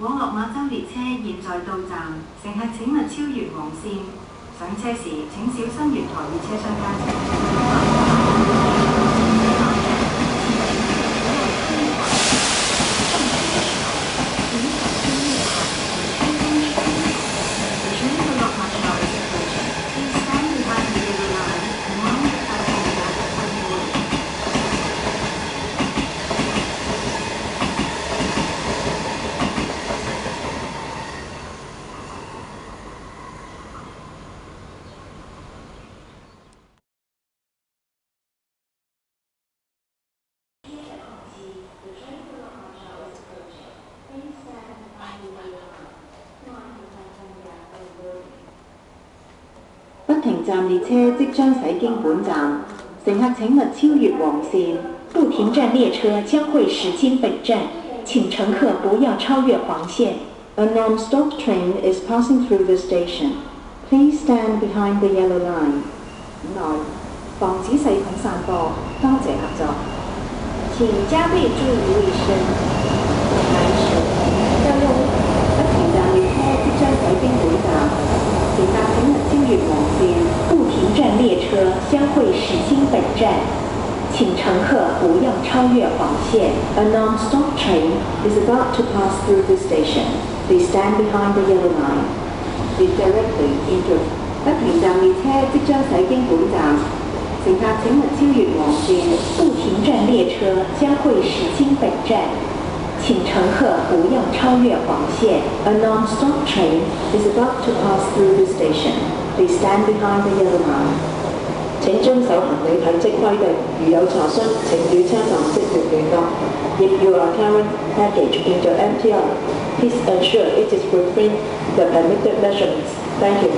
往落馬洲列車現在到站，乘客請勿超越黃線。上車時請小心月台與車廂間距。不停站列車即將駛經本站，乘客請勿超越黃線。不停站列車將會駛經本站，請乘客不要超越黃線。A non-stop train is passing through the station. Please stand behind the yellow line. 內，防止細菌散播，多謝合作。請加倍注意衛生。來時，要用不停站列車即將駛經本站，乘客請勿超越黃線。不停站列車將會駛經本站，請乘客不要超越黃線。A non-stop train is about to pass through the station. Please stand behind the yellow line. Is directly into 不停站列車即將駛經本站，乘客請勿超越黃線。不停站列車將會駛經本站，請乘客不要超越黃線。A non-stop train is about to pass through the station. Please stand behind the yellow line. 請遵守行李體積規定，如有查詢，請與車站職員聯絡。If you are carrying baggage into MTR, please ensure it is within the permitted measurements. Thank you.